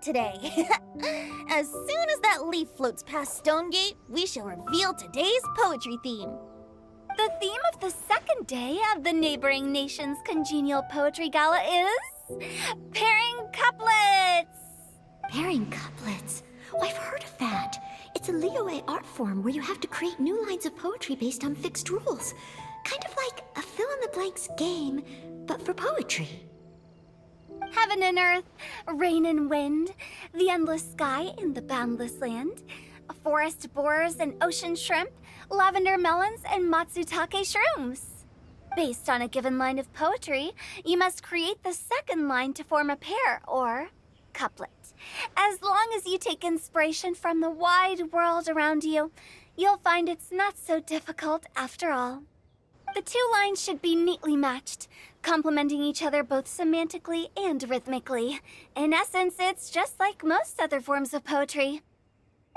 today. As soon as that leaf floats past Stonegate, we shall reveal today's poetry theme. The theme of the second day of the neighboring nation's congenial poetry gala is pairing couplets. Pairing couplets? Oh, I've heard of that. It's a Liyue art form where you have to create new lines of poetry based on fixed rules. Kind of like a fill-in-the-blanks game, but for poetry. Heaven and earth, rain and wind, the endless sky and the boundless land, forest borers and ocean shrimp, lavender melons and matsutake shrooms. Based on a given line of poetry, you must create the second line to form a pair, or couplet. As long as you take inspiration from the wide world around you, you'll find it's not so difficult after all. The two lines should be neatly matched, complementing each other both semantically and rhythmically. In essence, it's just like most other forms of poetry.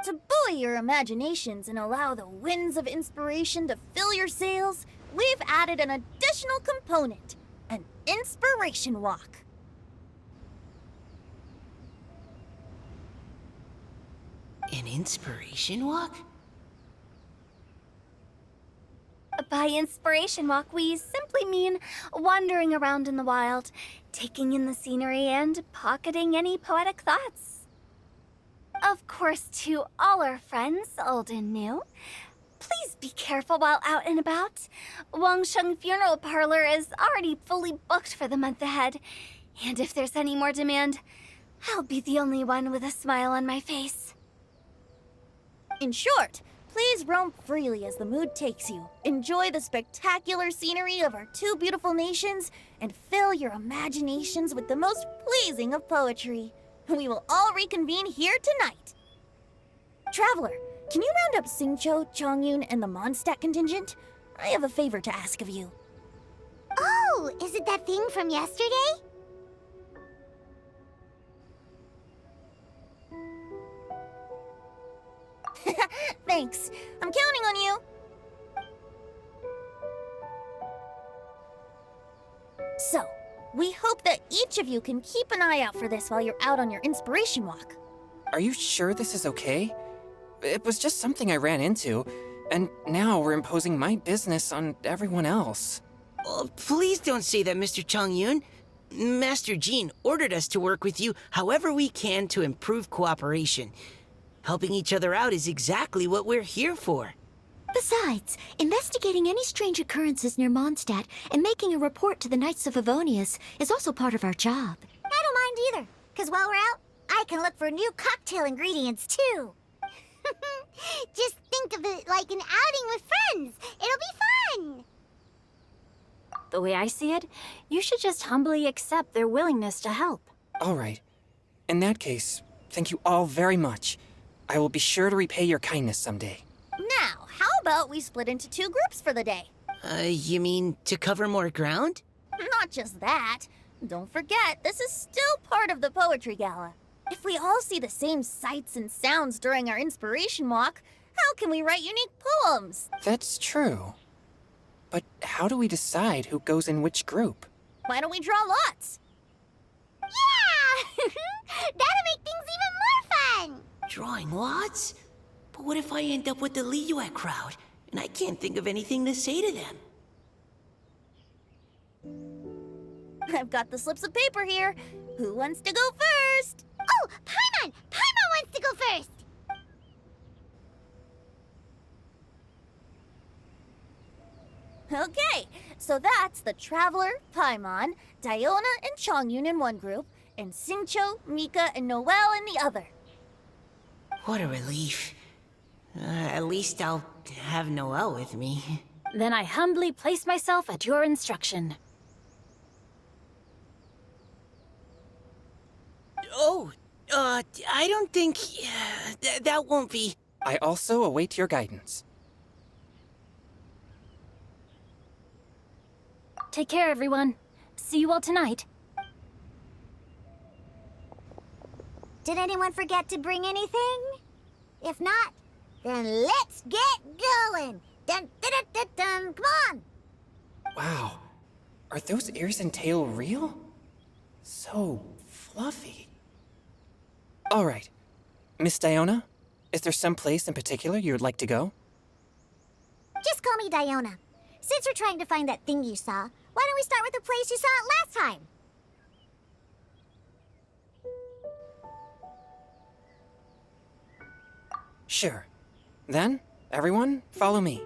To buoy your imaginations and allow the winds of inspiration to fill your sails, we've added an additional component, an inspiration walk. An inspiration walk? By inspiration walk, we simply mean wandering around in the wild, taking in the scenery, and pocketing any poetic thoughts. Of course, to all our friends, old and new, please be careful while out and about. Wangsheng Funeral Parlor is already fully booked for the month ahead, and if there's any more demand, I'll be the only one with a smile on my face. In short, please roam freely as the mood takes you. Enjoy the spectacular scenery of our two beautiful nations, and fill your imaginations with the most pleasing of poetry. We will all reconvene here tonight. Traveler, can you round up Xingqiu, Chongyun, and the Mondstadt contingent? I have a favor to ask of you. Oh, is it that thing from yesterday? Thanks. I'm counting on you. So, we hope that each of you can keep an eye out for this while you're out on your inspiration walk. Are you sure this is okay? It was just something I ran into, and now we're imposing my business on everyone else. Oh, please don't say that, Mr. Chongyun. Master Jean ordered us to work with you however we can to improve cooperation. Helping each other out is exactly what we're here for. Besides, investigating any strange occurrences near Mondstadt and making a report to the Knights of Favonius is also part of our job. I don't mind either, because while we're out, I can look for new cocktail ingredients too. Just think of it like an outing with friends. It'll be fun. The way I see it, you should just humbly accept their willingness to help. All right. In that case, thank you all very much. I will be sure to repay your kindness someday. Now, how about we split into two groups for the day? You mean to cover more ground? Not just that. Don't forget, this is still part of the Poetry Gala. If we all see the same sights and sounds during our inspiration walk, how can we write unique poems? That's true. But how do we decide who goes in which group? Why don't we draw lots? Yeah! That'll make things even more fun! Drawing lots? But what if I end up with the Liyue crowd, and I can't think of anything to say to them? I've got the slips of paper here. Who wants to go first? Oh, Paimon! Paimon wants to go first! Okay, so that's the Traveler, Paimon, Diona, and Chongyun in one group, and Xingqiu, Mika, and Noelle in the other. What a relief. At least I'll have Noelle with me. Then I humbly place myself at your instruction. Oh, I don't think... that won't be... I also await your guidance. Take care, everyone. See you all tonight. Did anyone forget to bring anything? If not, then let's get going! Dun dun dun dun dun! Come on! Wow. Are those ears and tail real? So fluffy. All right. Miss Diona, is there some place in particular you would like to go? Just call me Diona. Since we're trying to find that thing you saw, why don't we start with the place you saw it last time? Sure. Then, everyone, follow me.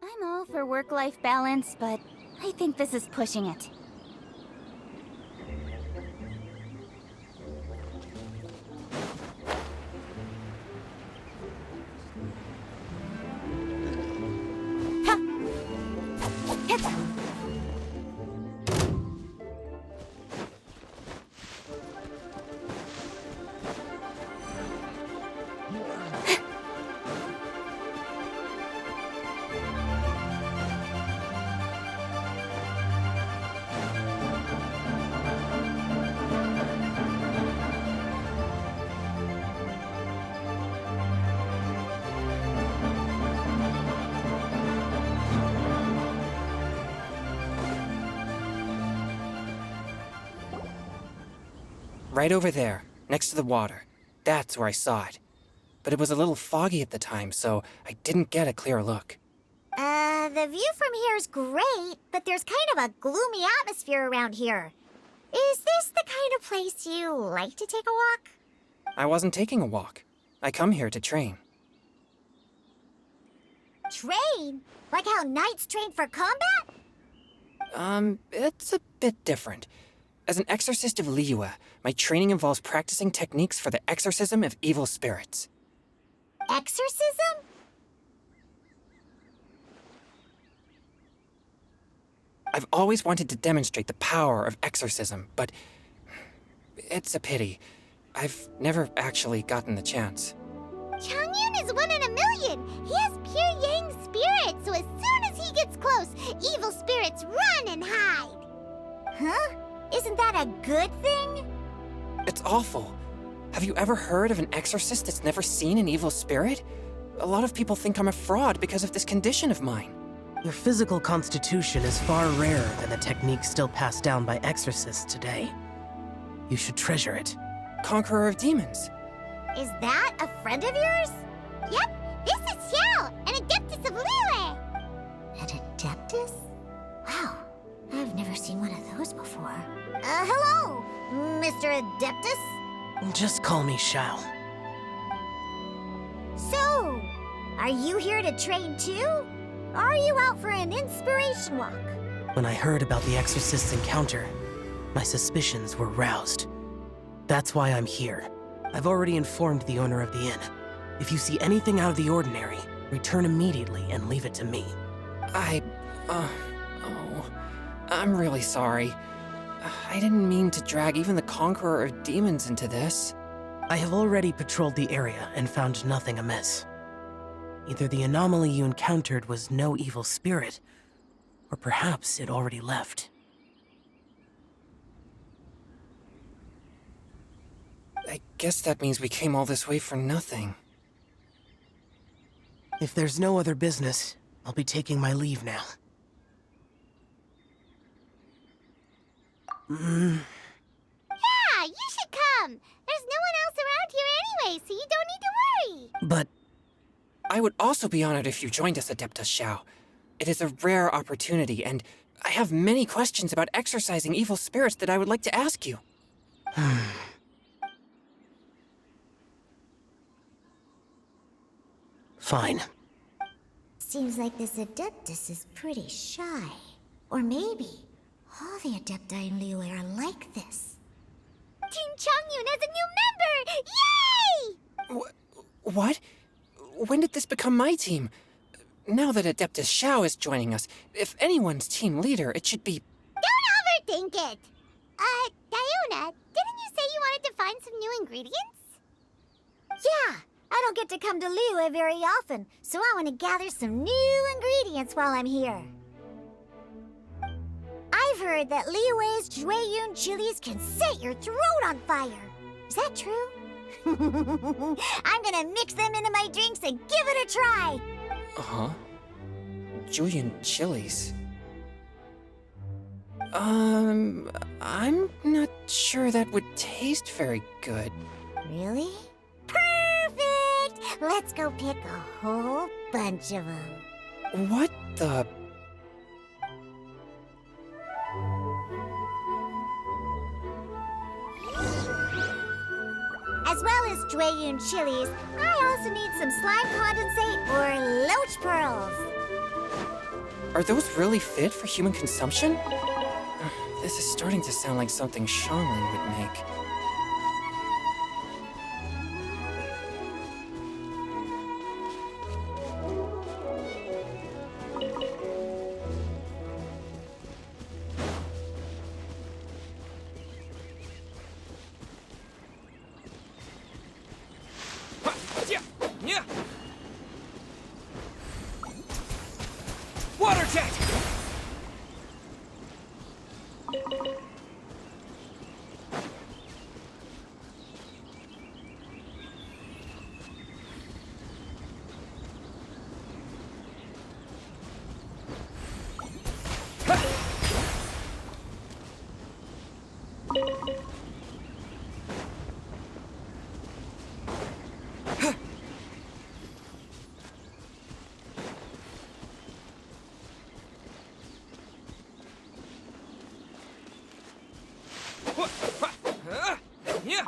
I'm all for work-life balance, but I think this is pushing it. Right over there, next to the water. That's where I saw it. But it was a little foggy at the time, so I didn't get a clear look. The view from here is great, but there's kind of a gloomy atmosphere around here. Is this the kind of place you like to take a walk? I wasn't taking a walk. I come here to train. Train? Like how knights train for combat? It's a bit different. As an exorcist of Liyue, my training involves practicing techniques for the exorcism of evil spirits. Exorcism? I've always wanted to demonstrate the power of exorcism, but it's a pity. I've never actually gotten the chance. Changyun is 1 in a million! He has pure yang spirit, so as soon as he gets close, evil spirits run and hide! Huh? Isn't that a good thing? It's awful. Have you ever heard of an exorcist that's never seen an evil spirit? A lot of people think I'm a fraud because of this condition of mine. Your physical constitution is far rarer than the techniques still passed down by exorcists today. You should treasure it. Conqueror of demons. Is that a friend of yours? Yep, this is Xiao, an Adeptus of Liyue! An Adeptus? Wow, I've never seen one of those before. Hello, Mr. Adeptus? Just call me Xiao. So, are you here to train too? Or are you out for an inspiration walk? When I heard about the exorcist's encounter, my suspicions were roused. That's why I'm here. I've already informed the owner of the inn. If you see anything out of the ordinary, return immediately and leave it to me. I'm really sorry. I didn't mean to drag even the Conqueror of Demons into this. I have already patrolled the area and found nothing amiss. Either the anomaly you encountered was no evil spirit, or perhaps it already left. I guess that means we came all this way for nothing. If there's no other business, I'll be taking my leave now. Yeah, you should come! There's no one else around here anyway, so you don't need to worry! But I would also be honored if you joined us, Adeptus Xiao. It is a rare opportunity, and I have many questions about exorcising evil spirits that I would like to ask you. fine. Seems like this Adeptus is pretty shy. Or maybe all the Adepti in Liyue are like this. Team Changyun has a new member! Yay! What? When did this become my team? now that Adeptus Xiao is joining us, if anyone's team leader, it should be... Don't overthink it. Diona, didn't you say you wanted to find some new ingredients? Yeah, I don't get to come to Liyue very often, so I want to gather some new ingredients while I'm here. I've heard that Liyue's Jueyun chilies can set your throat on fire. Is that true? I'm gonna mix them into my drinks and give it a try. Uh-huh. Julian chilies. I'm not sure that would taste very good. Really? Perfect! Let's go pick a whole bunch of them. What the... As well as Jueyun chilies, I also need some slime condensate or loach pearls. Are those really fit for human consumption? This is starting to sound like something Xiangling would make. Water jet! Yeah.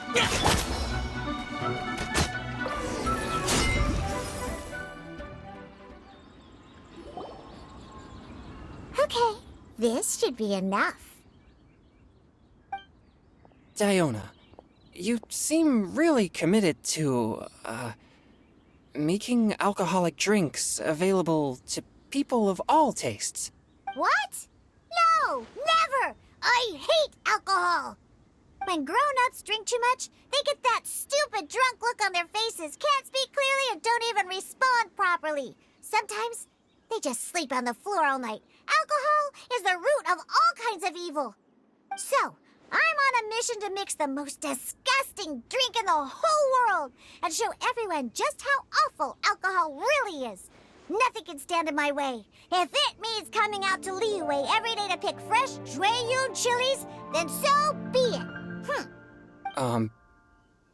I'm here. Okay, this should be enough. Diona, you seem really committed to, making alcoholic drinks available to people of all tastes. What? No, never! I hate alcohol! When grown-ups drink too much, they get that stupid drunk look on their faces, can't speak clearly, and don't even respond properly. Sometimes, they just sleep on the floor all night. Alcohol is the root of all kinds of evil. So, I'm on a mission to mix the most disgusting drink in the whole world and show everyone just how awful alcohol really is. Nothing can stand in my way. If it means coming out to Liyue every day to pick fresh Jueyun chilies, then so be it.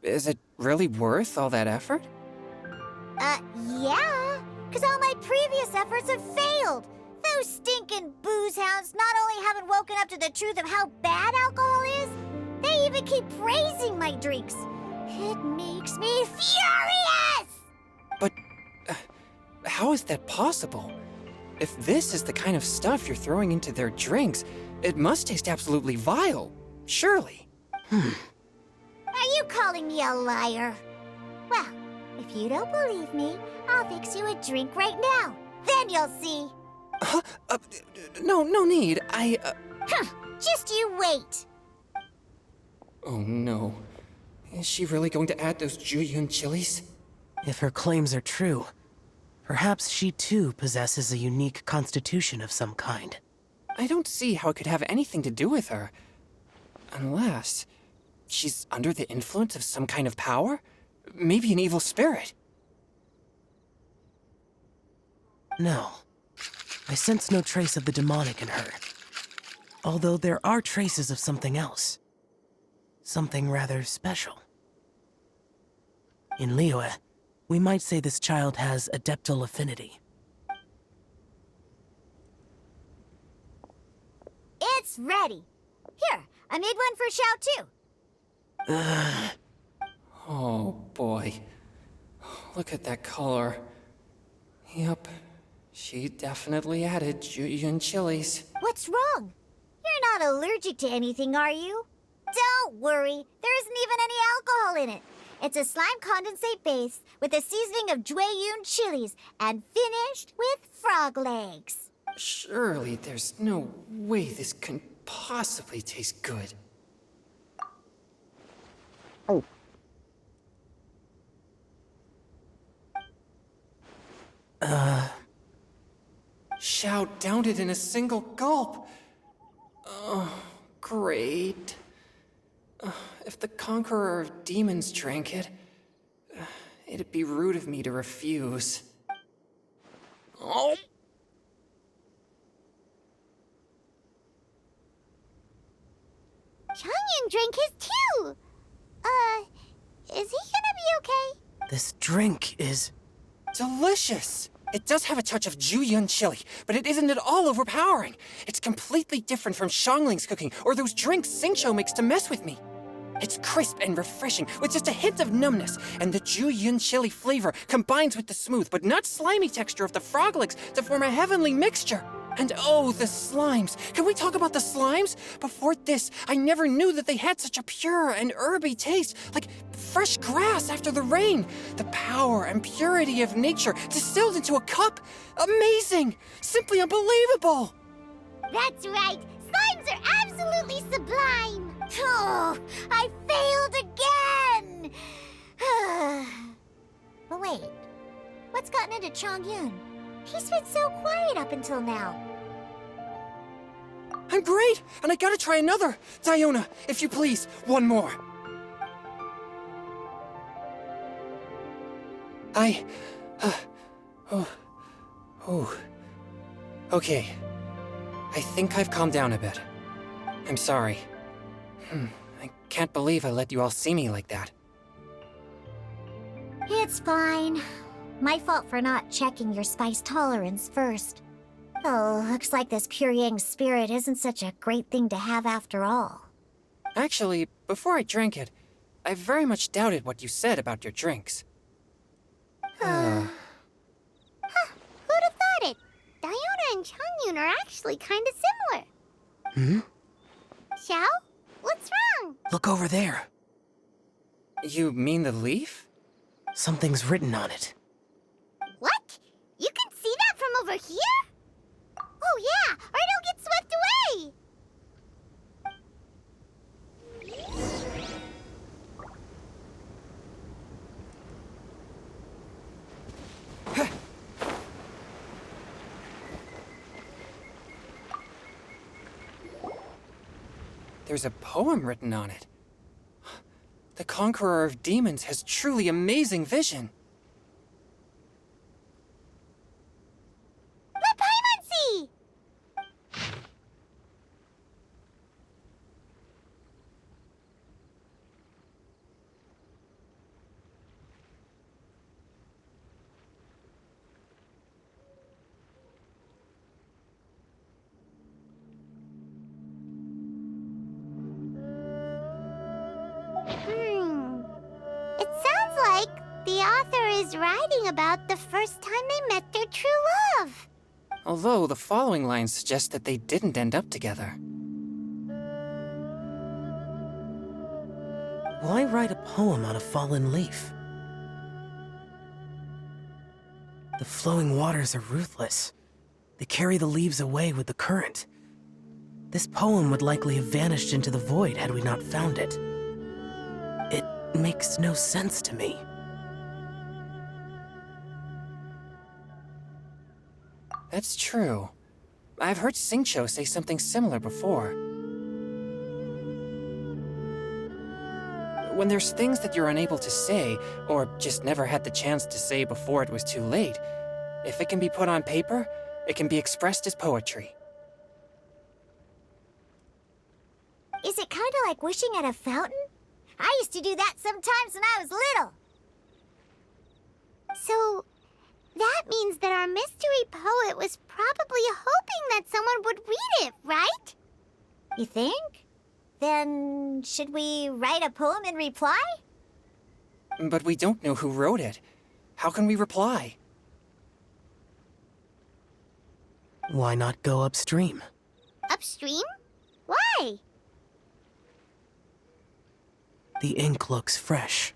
Is it really worth all that effort? Yeah, because all my previous efforts have failed. Those stinking booze hounds not only haven't woken up to the truth of how bad alcohol is, they even keep praising my drinks. It makes me furious! But how is that possible? If this is the kind of stuff you're throwing into their drinks, it must taste absolutely vile, surely. Are you calling me a liar? Well, if you don't believe me, I'll fix you a drink right now. Then you'll see. No need. Just you wait. Oh no. Is she really going to add those Jueyun chilies? If her claims are true, perhaps she too possesses a unique constitution of some kind. I don't see how it could have anything to do with her. Unless she's under the influence of some kind of power? Maybe an evil spirit. No. I sense no trace of the demonic in her. Although there are traces of something else. something rather special. In Liyue, we might say this child has adeptal affinity. It's ready. Here, I made one for Xiao too. Oh boy. Look at that color. Yep. She definitely added Julian chilies. What's wrong? You're not allergic to anything, are you? Don't worry. There isn't even any alcohol in it. It's a slime condensate base with a seasoning of Jueyun chilies and finished with frog legs. Surely there's no way this can possibly taste good. Xiao downed it in a single gulp. Oh, great. If the Conqueror of Demons drank it, it'd be rude of me to refuse. Oh! Changyun drank his too. Is he gonna be okay? This drink is... Delicious! It does have a touch of Jueyun chili, but it isn't at all overpowering. It's completely different from Xiangling's cooking or those drinks Xingqiu makes to mess with me. It's crisp and refreshing, with just a hint of numbness, and the Jueyun chili flavor combines with the smooth but not slimy texture of the frog legs to form a heavenly mixture. And oh, the slimes! Can we talk about the slimes? Before this, I never knew that they had such a pure and herby taste, like fresh grass after the rain. The power and purity of nature distilled into a cup. Amazing! Simply unbelievable! That's right. Slimes are absolutely sublime. Oh, I failed again. But wait, what's gotten into Changyun? He's been so quiet up until now. I'm great, and I gotta try another. Diona, if you please, one more. Okay. I think I've calmed down a bit. I'm sorry. I can't believe I let you all see me like that. It's fine. My fault for not checking your spice tolerance first. Oh, looks like this pure yang spirit isn't such a great thing to have after all. Actually, before I drank it, I very much doubted what you said about your drinks. Who'd have thought it? Diona and Changyun are actually kinda similar. Xiao? What's wrong? Look over there. You mean the leaf? Something's written on it. What? You can see that from over here? Oh yeah, or it'll get swept away! There's a poem written on it. The Conqueror of Demons has truly amazing vision. Let Paimon see! It sounds like the author is writing about the first time they met their true love. Although the following lines suggest that they didn't end up together. Why write a poem on a fallen leaf? The flowing waters are ruthless. They carry the leaves away with the current. This poem would likely have vanished into the void had we not found it. It makes no sense to me. That's true. I've heard Xingqiu say something similar before. When there's things that you're unable to say, or just never had the chance to say before it was too late, if it can be put on paper, it can be expressed as poetry. Is it kinda like wishing at a fountain? I used to do that sometimes when I was little. So, that means that our mystery poet was probably hoping that someone would read it, right? You think? Then, should we write a poem in reply? But we don't know who wrote it. How can we reply? Why not go upstream? Upstream? Why? The ink looks fresh.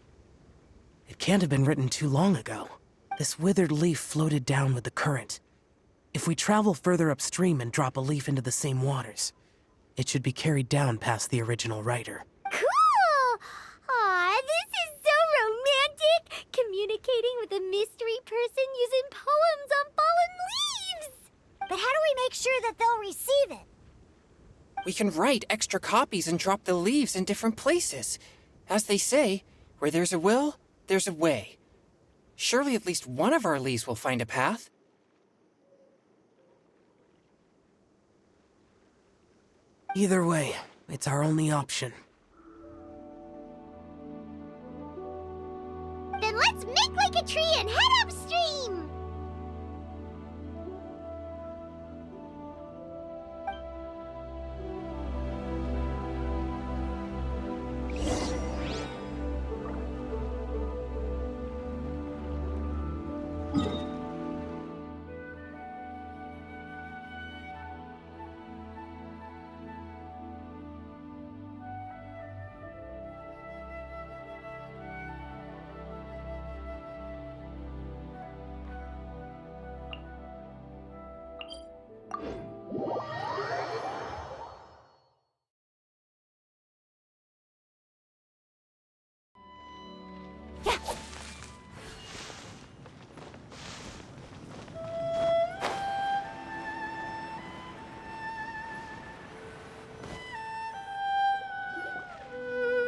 It can't have been written too long ago. This withered leaf floated down with the current. If we travel further upstream and drop a leaf into the same waters, it should be carried down past the original writer. Cool! Aw, this is so romantic! Communicating with a mystery person using poems on fallen leaves! But how do we make sure that they'll receive it? We can write extra copies and drop the leaves in different places. As they say, where there's a will, there's a way. Surely at least one of our leaves will find a path. Either way, it's our only option. Then let's make like a tree and head upstream!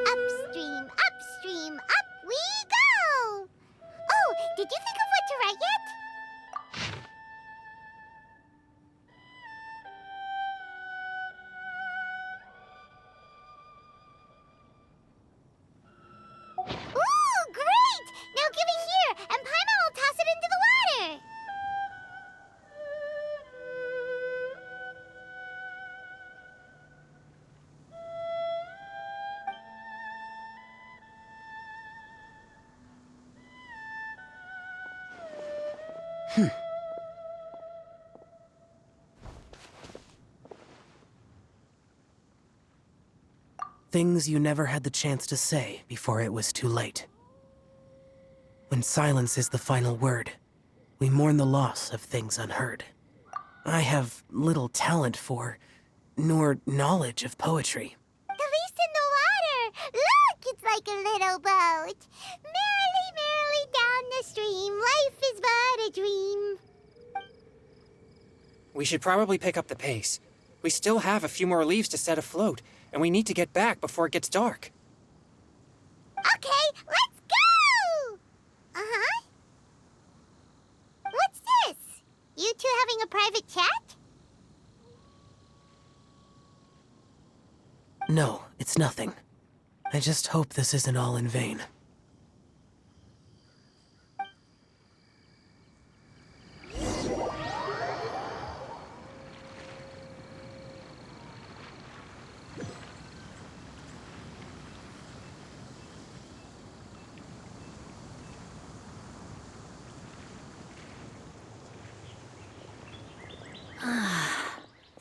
Upstream, upstream, up we go! Oh, did you think of what to write yet? Ooh, great! Now give it here, and Paimon will toss it into the water! Things you never had the chance to say before it was too late. When silence is the final word, we mourn the loss of things unheard. I have little talent for, nor knowledge of poetry. The leaf's in the water! Look, it's like a little boat! Merrily, merrily down the stream, life is but a dream. We should probably pick up the pace. We still have a few more leaves to set afloat, and we need to get back before it gets dark. Okay, let's go! Uh-huh. What's this? You two having a private chat? No, it's nothing. I just hope this isn't all in vain.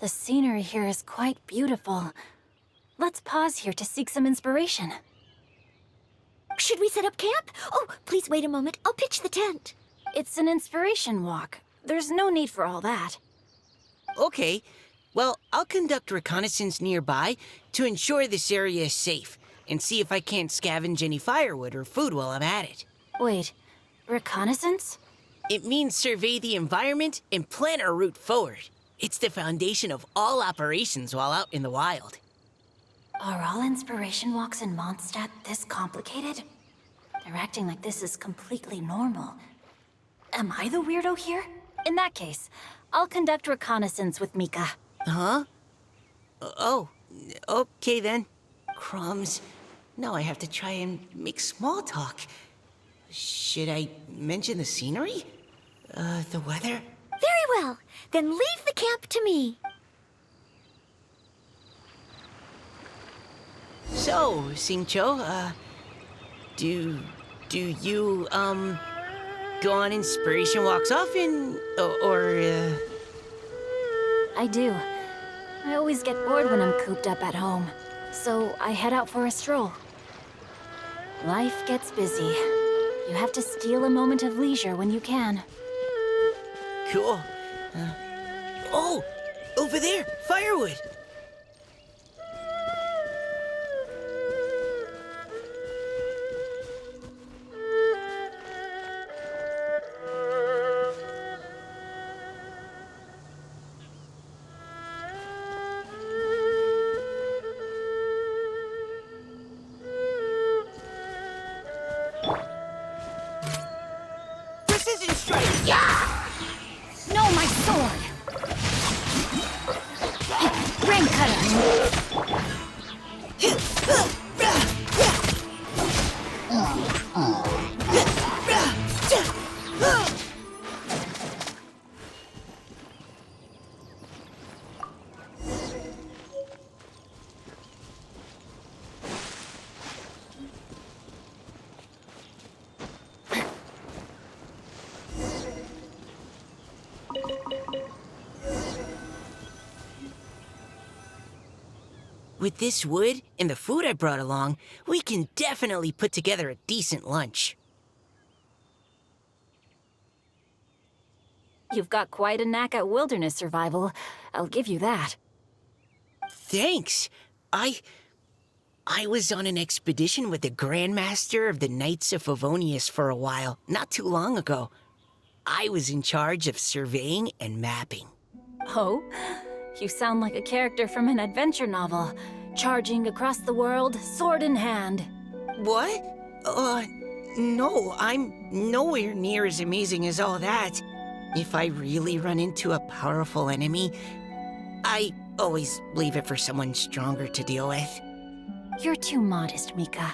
The scenery here is quite beautiful. Let's pause here to seek some inspiration. Should we set up camp? Oh, please wait a moment. I'll pitch the tent. It's an inspiration walk. There's no need for all that. Okay, well, I'll conduct reconnaissance nearby to ensure this area is safe and see if I can't scavenge any firewood or food while I'm at it. Wait, reconnaissance? It means survey the environment and plan our route forward. It's the foundation of all operations while out in the wild. Are all inspiration walks in Mondstadt this complicated? They're acting like this is completely normal. Am I the weirdo here? In that case, I'll conduct reconnaissance with Mika. Huh? Oh, okay then. Crumbs. Now I have to try and make small talk. Should I mention the scenery? The weather? Very well. Then leave the camp to me. So, Xingqiu, do you, go on inspiration walks often? I do. I always get bored when I'm cooped up at home, so I head out for a stroll. Life gets busy. You have to steal a moment of leisure when you can. Cool. Oh! Over there! Firewood! Precision strike! Yeah! No, my sword! Rain cutter! With this wood and the food I brought along, we can definitely put together a decent lunch. You've got quite a knack at wilderness survival. I'll give you that. Thanks. I was on an expedition with the Grandmaster of the Knights of Favonius for a while, not too long ago. I was in charge of surveying and mapping. Oh? You sound like a character from an adventure novel, charging across the world, sword in hand. What? No, I'm nowhere near as amazing as all that. If I really run into a powerful enemy, I always leave it for someone stronger to deal with. You're too modest, Mika.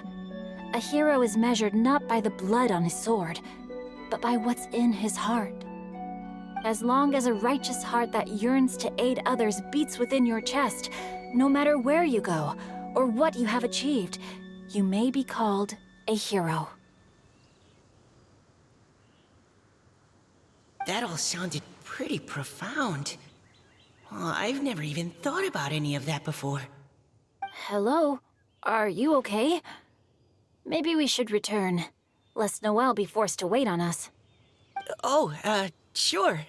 A hero is measured not by the blood on his sword, but by what's in his heart. As long as a righteous heart that yearns to aid others beats within your chest, no matter where you go or what you have achieved, you may be called a hero. That all sounded pretty profound. Well, I've never even thought about any of that before. Hello? Are you okay? Maybe we should return, lest Noelle be forced to wait on us. Oh, sure.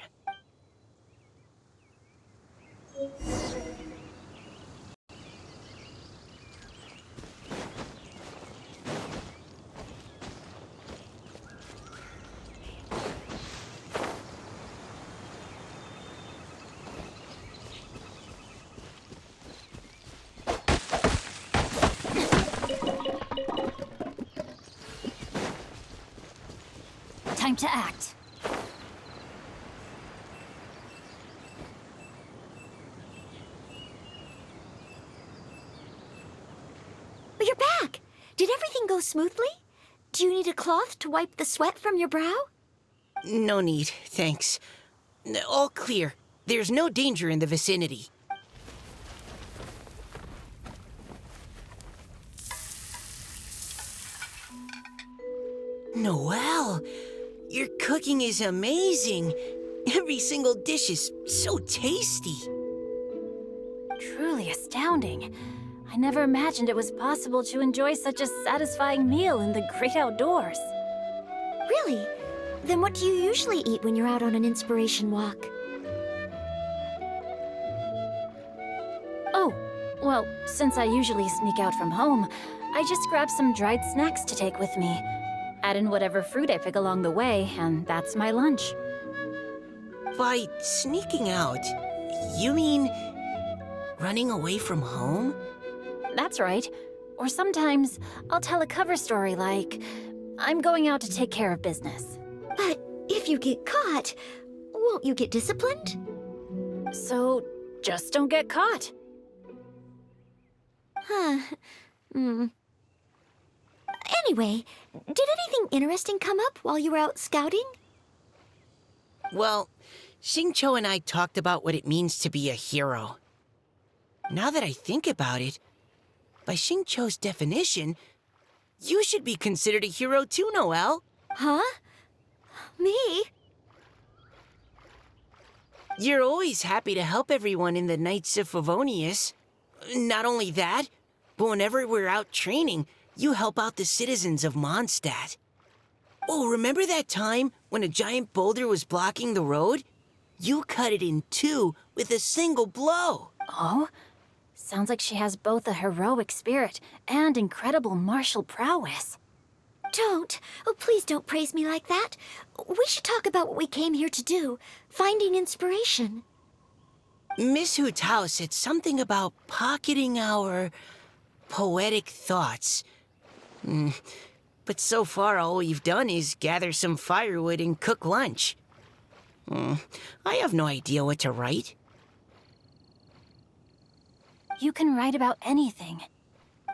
Time to act. You're back! Did everything go smoothly? Do you need a cloth to wipe the sweat from your brow? No need, thanks. All clear. There's no danger in the vicinity. Noelle, your cooking is amazing. Every single dish is so tasty. Truly astounding. I never imagined it was possible to enjoy such a satisfying meal in the great outdoors. Really? Then what do you usually eat when you're out on an inspiration walk? Oh, well, since I usually sneak out from home, I just grab some dried snacks to take with me. Add in whatever fruit I pick along the way, and that's my lunch. By sneaking out, you mean running away from home? That's right. Or sometimes I'll tell a cover story like, I'm going out to take care of business. But if you get caught, won't you get disciplined? So just don't get caught. Huh. Anyway, did anything interesting come up while you were out scouting? Well, Xingqiu and I talked about what it means to be a hero. Now that I think about it, by Xingqiu's definition, you should be considered a hero too, Noelle. Huh? Me? You're always happy to help everyone in the Knights of Favonius. Not only that, but whenever we're out training, you help out the citizens of Mondstadt. Oh, remember that time when a giant boulder was blocking the road? You cut it in two with a single blow. Oh? Sounds like she has both a heroic spirit and incredible martial prowess. Don't. Oh, please don't praise me like that. We should talk about what we came here to do, finding inspiration. Miss Hu Tao said something about pocketing our poetic thoughts. But so far, all we've done is gather some firewood and cook lunch. I have no idea what to write. You can write about anything.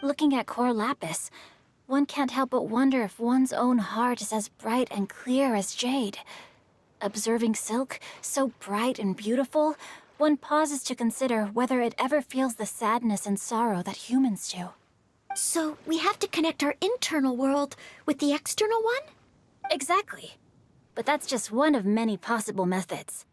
Looking at Cor Lapis, one can't help but wonder if one's own heart is as bright and clear as jade. Observing silk, so bright and beautiful, one pauses to consider whether it ever feels the sadness and sorrow that humans do. So we have to connect our internal world with the external one? Exactly. But that's just one of many possible methods.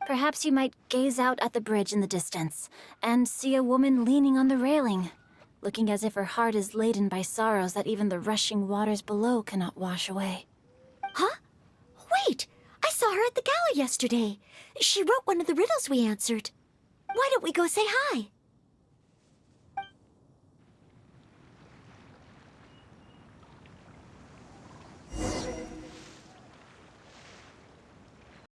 Perhaps you might gaze out at the bridge in the distance and see a woman leaning on the railing, looking as if her heart is laden by sorrows that even the rushing waters below cannot wash away. Huh? Wait! I saw her at the gala yesterday. She wrote one of the riddles we answered. Why don't we go say hi?